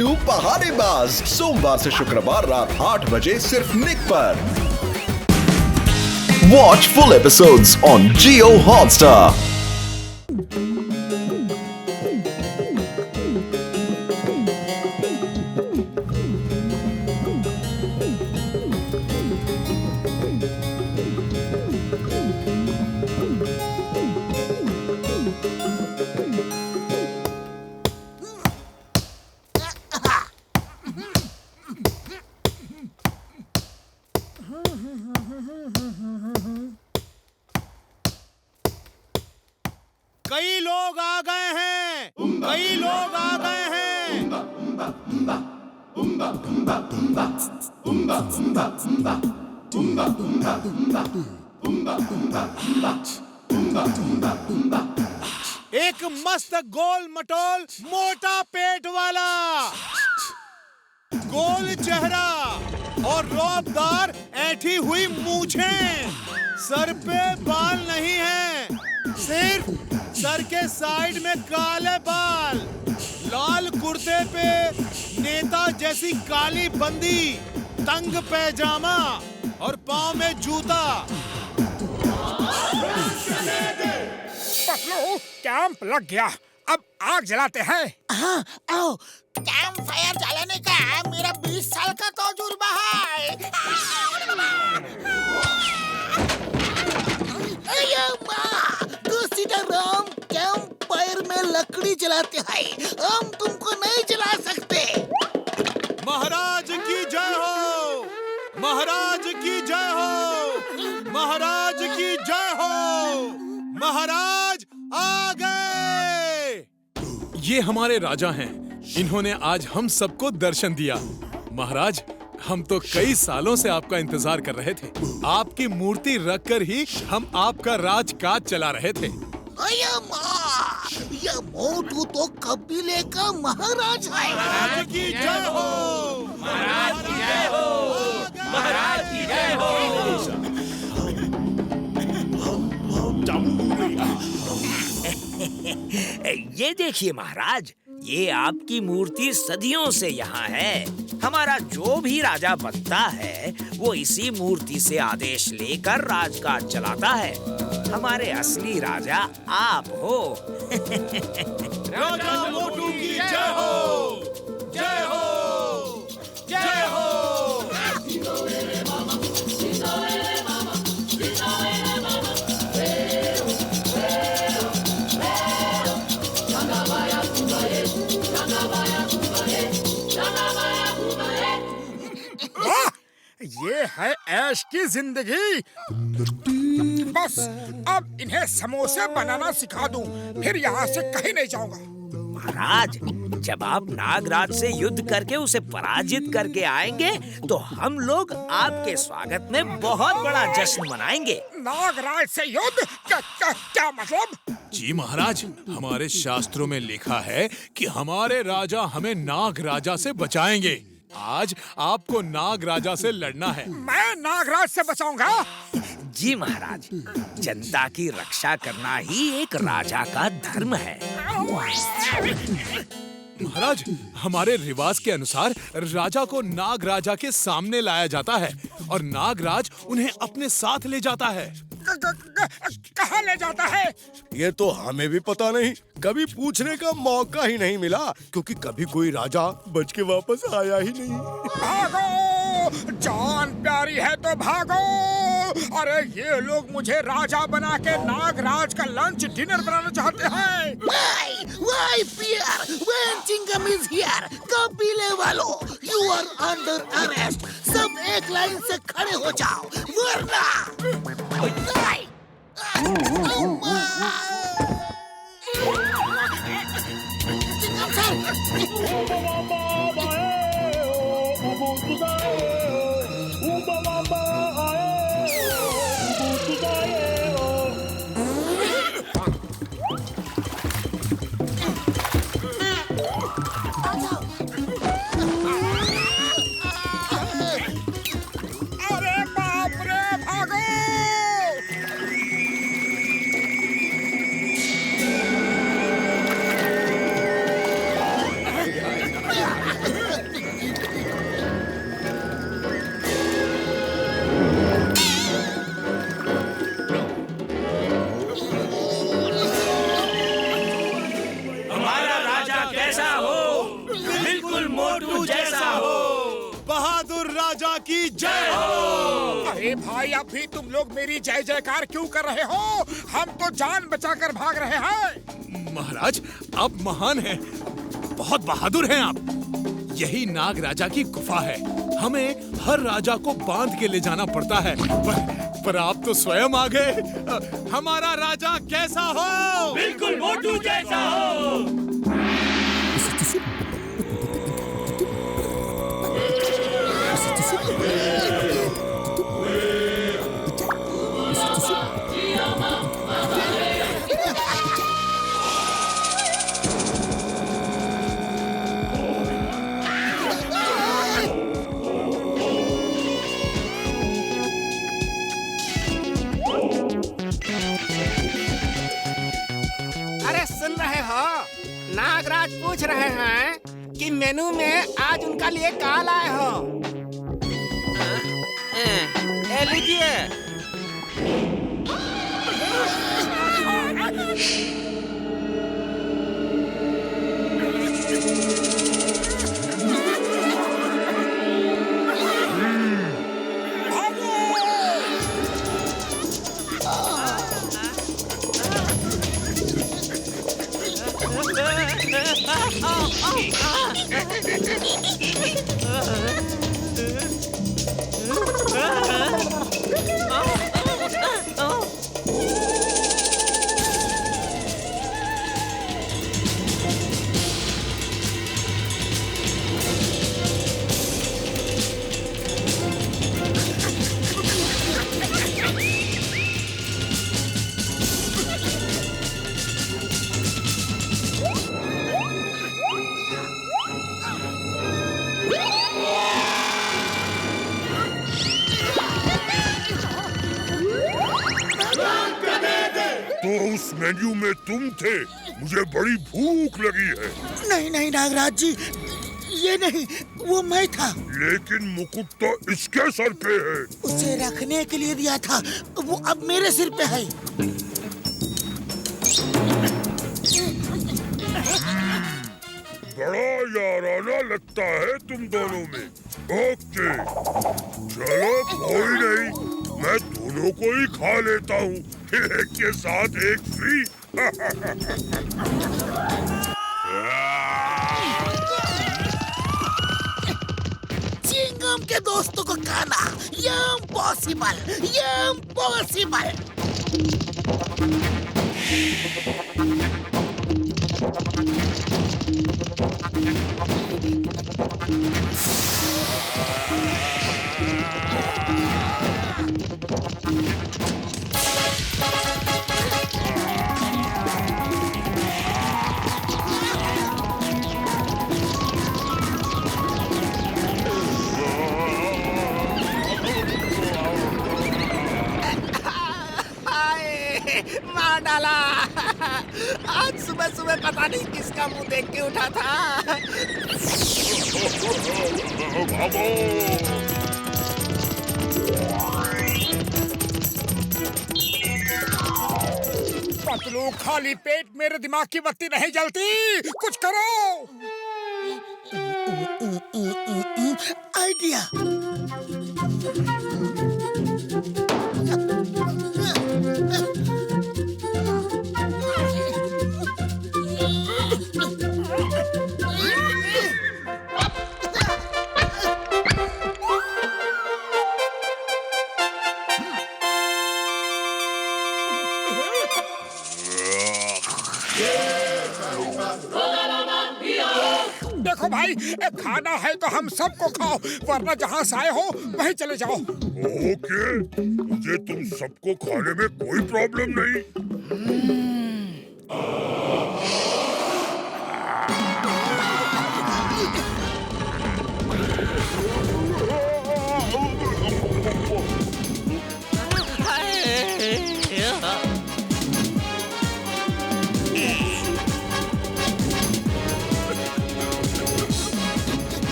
मोटू पहाड़ीबाज, सोमवार से शुक्रवार रात 8 बजे सिर्फ निक पर। Watch full episodes on Jio Hotstar. कई लोग आ गए हैं, कई लोग आ गए हैं। एक मस्त गोल मटोल मोटा पेट वाला, गोल चेहरा और रौबदार ऐठी हुई मूछें। सर पे बाल नहीं है, सिर्फ सर के साइड में काले बाल, लाल कुर्ते पे नेता जैसी काली बंदी, तंग पैजामा और पांव में जूता। पतलू, कैंप लग गया, अब आग जलाते हैं। हाँ, आओ। कैंप फायर जलाने का मेरा 20 साल का तजुर्बा है। सीताराम कैंप फायर में लकड़ी जलाते हैं, हम तुमको नहीं जला सकते। महाराज की जय हो, महाराज की जय हो, महाराज की जय हो। महाराज आ गए। ये हमारे राजा हैं, इन्होंने आज हम सबको दर्शन दिया। महाराज, हम तो कई सालों से आपका इंतजार कर रहे थे। आपकी मूर्ति रखकर ही हम आपका राजकाज चला रहे थे। ये मोटू तो कबीले का महाराज है। महाराज की जय हो, महाराज की जय हो, महाराज की जय हो। ये देखिए महाराज, ये आपकी मूर्ति सदियों से यहाँ है। हमारा जो भी राजा बनता है वो इसी मूर्ति से आदेश लेकर राजकाज चलाता है। हमारे असली राजा आप हो। राजा मोटू की जय हो, जय हो, जय हो। ये है ऐश की जिंदगी। बस अब इन्हें समोसे बनाना सिखा दूं, फिर यहाँ से कहीं नहीं जाऊंगा। महाराज, जब आप नागराज से युद्ध करके उसे पराजित करके आएंगे तो हम लोग आपके स्वागत में बहुत बड़ा जश्न मनाएंगे। नागराज से युद्ध? क्या मतलब? जी महाराज, हमारे शास्त्रों में लिखा है कि हमारे राजा हमें नाग राजा से बचाएंगे। आज आपको नाग राजा से लड़ना है। मैं नागराज से बचाऊंगा? जी महाराज, जनता की रक्षा करना ही एक राजा का धर्म है। महाराज, हमारे रिवाज के अनुसार राजा को नाग राजा के सामने लाया जाता है और नागराज उन्हें अपने साथ ले जाता है। कहाँ ले जाता है? ये तो हमें भी पता नहीं, कभी पूछने का मौका ही नहीं मिला, क्योंकि कभी कोई राजा बच के वापस आया ही नहीं। भागो, जान प्यारी है तो भागो। अरे ये लोग मुझे राजा बना के नागराज का लंच डिनर बनाना चाहते हैं। Why fear when Chingam is here? कबीले वालों, you are under arrest. सब एक लाइन से खड़े हो जाओ, वरना की जय हो। अरे भाई, अब भी तुम लोग मेरी जय जयकार क्यों कर रहे हो? हम तो जान बचाकर भाग रहे हैं। महाराज, आप महान हैं, बहुत बहादुर हैं आप। यही नाग राजा की गुफा है। हमें हर राजा को बांध के ले जाना पड़ता है, पर आप तो स्वयं आ गए। हमारा राजा कैसा हो? बिल्कुल मोटू जैसा हो। अरे सुन रहे हो? नागराज पूछ रहे हैं कि मेनू में आज उनका लिए क्या लाए हो? लीजिए। तो उस मेन्यू में तुम थे। मुझे बड़ी भूख लगी है। नहीं नहीं नागराज जी, ये नहीं, वो मैं था। लेकिन मुकुट तो इसके सर पे है। उसे रखने के लिए दिया था, वो अब मेरे सिर पे है। बड़ा याराना लगता है तुम दोनों में। ओके, चलो कोई नहीं, मैं दोनों को ही खा लेता हूँ। एक के साथ एक फ्री। चिंगम के दोस्तों को खाना ये इम्पॉसिबल। मार डाला। आज सुबह सुबह पता नहीं किसका मुंह देख के उठा था। भागो। पतलू, खाली पेट मेरे दिमाग की बत्ती नहीं जलती। कुछ करो। आइडिया। देखो भाई, खाना है तो हम सबको खाओ, वरना जहाँ से आए हो वहीं चले जाओ। ओके, मुझे तुम सबको खाने में कोई प्रॉब्लम नहीं।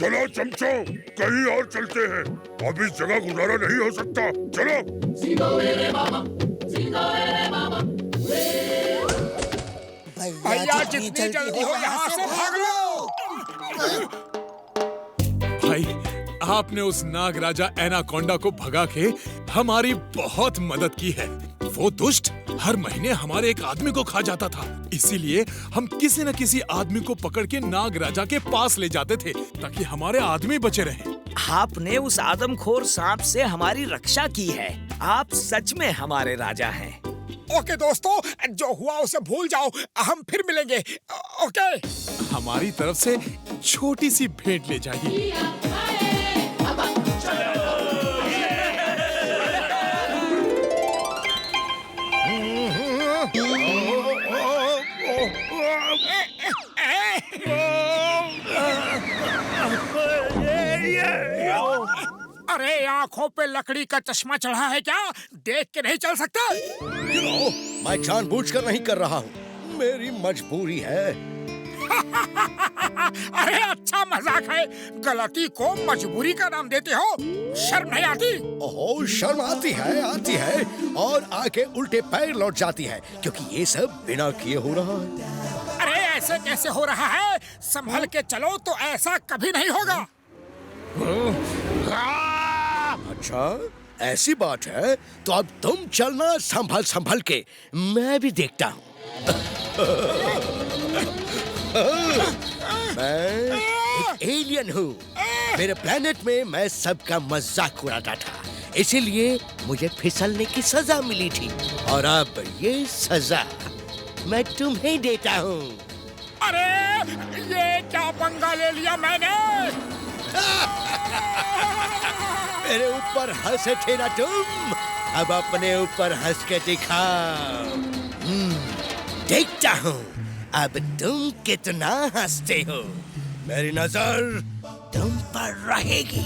चलो चमचो, कहीं और चलते हैं। अब इस जगह गुजारा नहीं हो सकता। चलो। भैया जितनी जल्दी हो यहाँ से भाग लो। भाई, आपने उस नाग राजा एनाकोंडा को भगा के हमारी बहुत मदद की है। वो दुष्ट हर महीने हमारे एक आदमी को खा जाता था, इसीलिए हम किसी न किसी आदमी को पकड़ के नाग राजा के पास ले जाते थे ताकि हमारे आदमी बचे रहें। आपने उस आदमखोर सांप से हमारी रक्षा की है। आप सच में हमारे राजा हैं। ओके दोस्तों, जो हुआ उसे भूल जाओ, हम फिर मिलेंगे। ओके। हमारी तरफ से छोटी सी भेंट ले जाइए। अरे आंखों पे लकड़ी का चश्मा चढ़ा है क्या? देख के नहीं चल सकता? मैं जानबूझकर नहीं कर रहा हूँ, मेरी मजबूरी है। अरे अच्छा मजाक है, गलती को मजबूरी का नाम देते हो? शर्म नहीं आती? ओहो, शर्म आती है और आके उल्टे पैर लौट जाती है, क्योंकि ये सब बिना किए हो रहा है। अरे ऐसे कैसे हो रहा है? संभल के चलो तो ऐसा कभी नहीं होगा। अच्छा, ऐसी बात है तो अब तुम चलना संभल संभल के, मैं भी देखता हूँ। मैं एक एलियन हूँ। मेरे प्लेनेट में मैं सबका मजाक उड़ाता था, इसीलिए मुझे फिसलने की सजा मिली थी, और अब ये सजा मैं तुम्हें देता हूँ। अरे ये क्या पंगा ले लिया मैंने? मेरे ऊपर हंसे थे ना तुम, अब अपने ऊपर हंस के दिखाओ। देखता हूँ अब तुम कितना हंसते हो। मेरी नजर तुम पर रहेगी।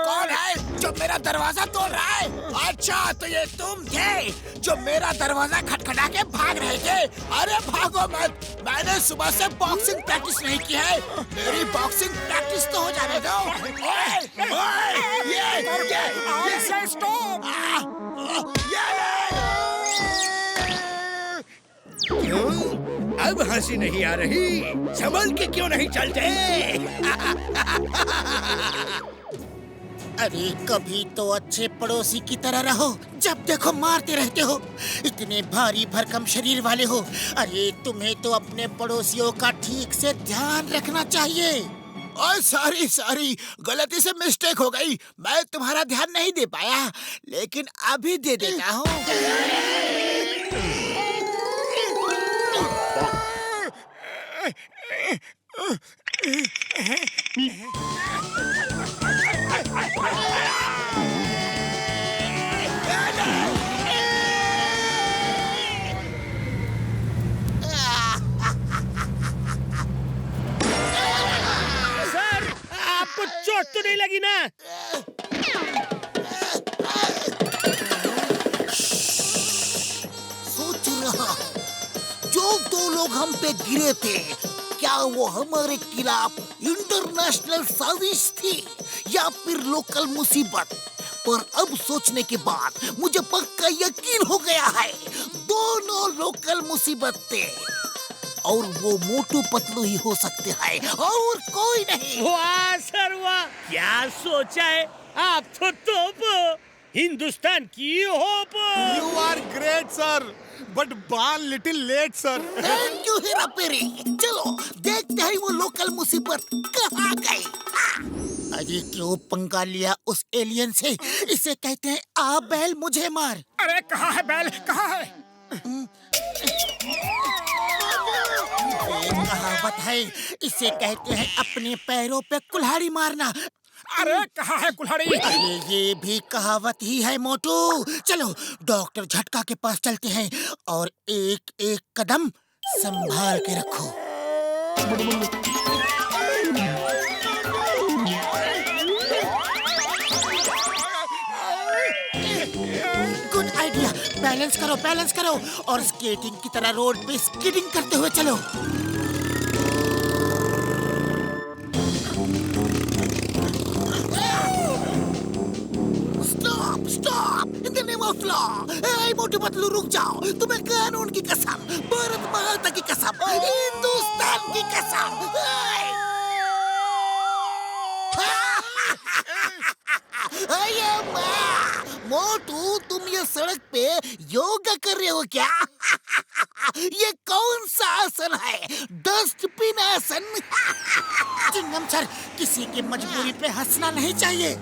कौन है जो मेरा दरवाजा तोड़ रहा है? अच्छा, तो ये तुम थे जो मेरा दरवाजा खटखटा के भाग रहे थे। अरे भागो मत, मैंने सुबह से बॉक्सिंग प्रैक्टिस नहीं की है। मेरी बॉक्सिंग प्रैक्टिस तो हो जाने दो। अब हंसी नहीं आ रही? संभल के क्यों नहीं चलते? अरे कभी तो अच्छे पड़ोसी की तरह रहो, जब देखो मारते रहते हो। इतने भारी भरकम शरीर वाले हो। अरे तुम्हें तो अपने पड़ोसियों का ठीक से ध्यान रखना चाहिए। और सॉरी, गलती से मिस्टेक हो गई। मैं तुम्हारा ध्यान नहीं दे पाया, लेकिन अभी दे देता हूँ। सर, आपको चोट तो नहीं लगी ना? सोच रहा हूँ, जो दो लोग हम पे गिरे थे, क्या वो हमारे खिलाफ इंटरनेशनल साजिश थी या फिर लोकल मुसीबत? पर अब सोचने के बाद मुझे पक्का यकीन हो गया है, दोनों लोकल मुसीबत थे, और वो मोटू पतलू ही हो सकते हैं और कोई नहीं। वाह सर वाह, क्या सोचा है? आप तो तोप हो, हिंदुस्तान की hope. You are great sir, but ball little late sir. Thank you Hera Pheri. चलो देखते हैं वो लोकल मुसीबत कहाँ गई। अरे क्यों पंगा लिया उस एलियन से? इसे कहते हैं आ बैल मुझे मार। अरे कहाँ है बैल, कहाँ है? एक कहावत है, इसे कहते हैं अपने पैरों पे कुल्हाड़ी मारना। अरे कहाँ है कुल्हाड़ी? अरे ये भी कहावत ही है मोटू। चलो डॉक्टर झटका के पास चलते हैं और एक एक कदम संभाल के रखो। Good idea. बैलेंस करो और स्केटिंग की तरह रोड पे स्कीटिंग करते हुए चलो। Stop in the name of law. ए मोटू पतलू रुक जाओ। तुम्हें कानून की कसम, भारत माता की कसम, हिंदुस्तान की कसम। मोटू तुम ये सड़क पे योगा कर रहे हो क्या? ये कौन सा आसन है? डस्टबिन आसन। चिंगम सर, किसी की मजबूरी पे हंसना नहीं चाहिए।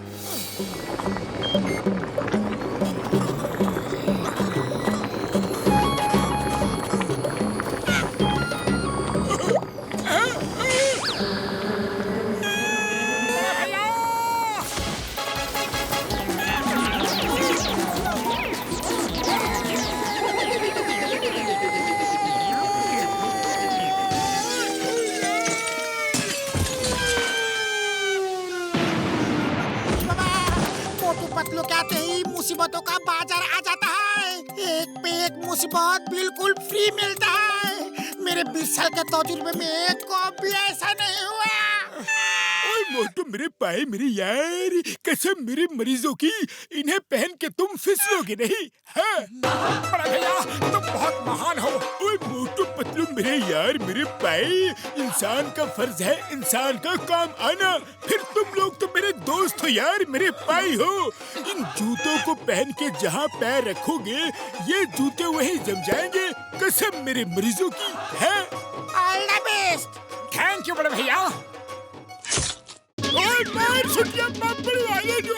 पतलू कहते ही मुसीबतों का बाजार आ जाता है। एक पे एक मुसीबत बिल्कुल फ्री मिलता है। मेरे 20 साल के तजुर्बे में कभी ऐसा नहीं हुआ। ओए मोटू मेरे पाए मेरे यार, कसम मेरे मरीजों की, इन्हें पहन के तुम फिसलोगे नहीं। हाँ? बड़ा भैया तुम बहुत महान हो। ओए मोटू पतलू मेरे यार, मेरे पाए, इंसान का फर्ज है इंसान का काम आना। फिर तुम लोग तो मेरे दोस्त हो यार, मेरे पाई हो। इन जूतों को पहन के जहाँ पैर रखोगे ये जूते वहीं जम जाएंगे, कसम मेरे मरीजों की है। All the best. Thank you बड़े भैया। ओए मार छुट्टियां बड़ी वाले जो।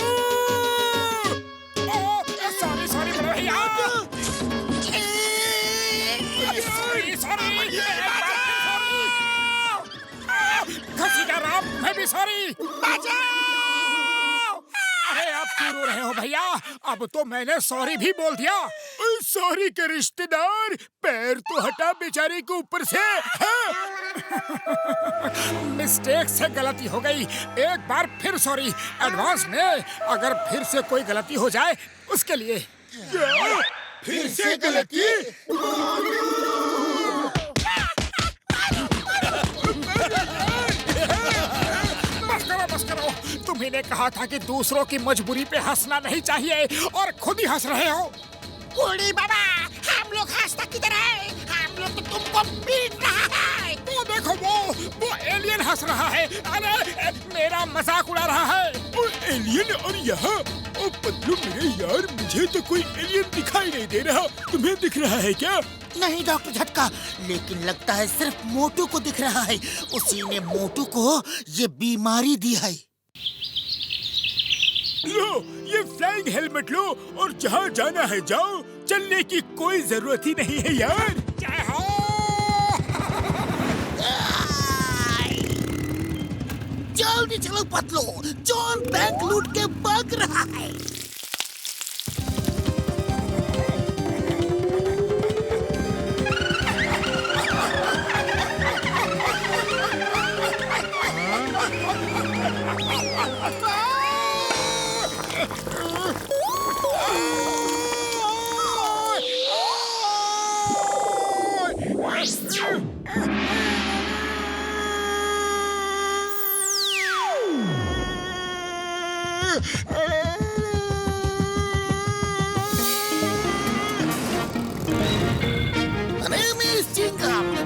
सॉरी बड़े भैया। सॉरी। घसीटा राम, मैं भी सॉरी। बचाओ। अरे आप क्यों रो रहे हो भैया? अब तो मैंने सॉरी भी बोल दिया। सॉरी के रिश्तेदार, पैर तो हटा बेचारे के ऊपर से। मिस्टेक से गलती हो गई, एक बार फिर सॉरी एडवांस में। अगर फिर से कोई गलती हो जाए उसके लिए। फिर से गलती? बस करो। तुम्ही ने कहा था कि दूसरों की मजबूरी पे हंसना नहीं चाहिए और खुद ही हंस रहे हो। बूढ़ी बाबा, हम लोग हंसता किधर है? हम लोग तो तुमको पीट रहा है। वो देखो वो एलियन हंस रहा है। अरे मेरा मजाक उड़ा रहा है। वो एलियन और यहाँ? ओ पतलू मेरे यार, मुझे तो कोई एलियन दिखाई नहीं दे रहा। तुम्हें दिख रहा है क्या? नहीं डॉक्टर झटका, लेकिन लगता है सिर्फ मोटू को दिख रहा है। उसी ने मोटू को ये बीमारी दी है। लो ये फ्लाइंग हेलमेट लो और जहाँ जाना है जाओ, चलने की कोई जरूरत ही नहीं है यार। जय हो। जल्दी चलो पतलू, जॉन बैंक लूट के भाग रहा है।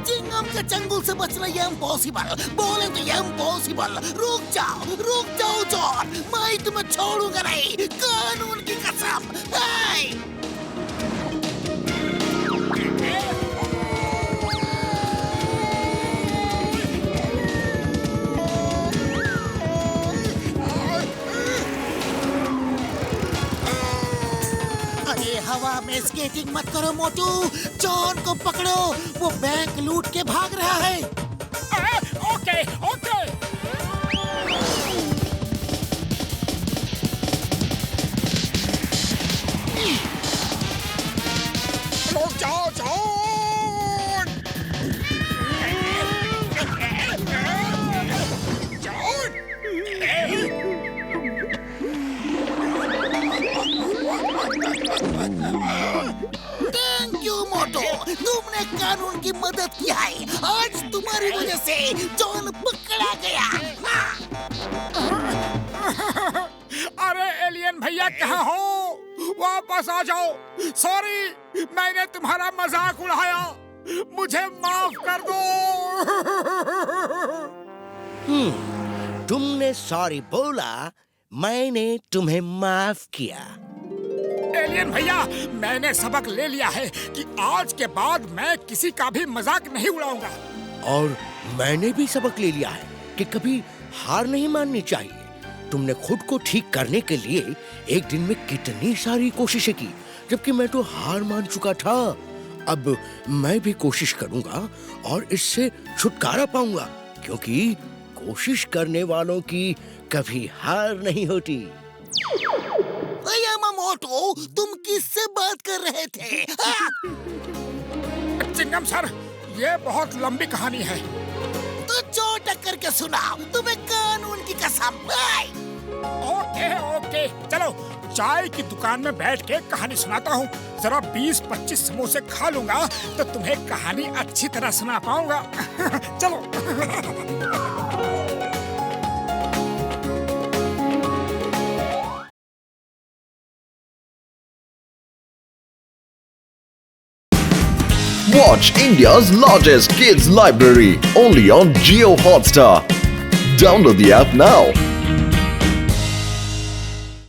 चिंगम के चंगुल से बचना ये इम्पॉसिबल। बोले तो ये इम्पॉसिबल। रुक जाओ जॉन, मैं तुम्हें छोड़ूंगा नहीं, कानून की कसम। हवा में स्केटिंग मत करो मोटू, जॉन को पकड़ो, वो बैंक लूट के भाग रहा है। Okay okay. जाओ जाओ। थैंक यू मोटो, तुमने कानून की मदद की है। आज तुम्हारी वजह से जॉन पकड़ा गया। अरे एलियन भैया कहाँ हो? वापस आ जाओ। सॉरी, मैंने तुम्हारा मजाक उड़ाया, मुझे माफ कर दो। तुमने सॉरी बोला, मैंने तुम्हें माफ किया। एलियन भैया, मैंने सबक ले लिया है कि आज के बाद मैं किसी का भी मजाक नहीं उड़ाऊंगा। और मैंने भी सबक ले लिया है कि कभी हार नहीं माननी चाहिए। तुमने खुद को ठीक करने के लिए एक दिन में कितनी सारी कोशिशें की, जबकि मैं तो हार मान चुका था। अब मैं भी कोशिश करूंगा और इससे छुटकारा पाऊंगा, क्योंकि कोशिश करने वालों की कभी हार नहीं होती। मोटो, तुम किससे बात कर रहे थे? चिंगम सर, ये बहुत लंबी कहानी है। तो चोट करके सुनाओ, तुम्हें कानून की कसम। ओके ओके, चलो चाय की दुकान में बैठ के कहानी सुनाता हूँ। जरा 20-25 समोसे खा लूंगा तो तुम्हें कहानी अच्छी तरह सुना पाऊंगा। चलो। Watch India's largest kids library only on Jio Hotstar. Download the app now.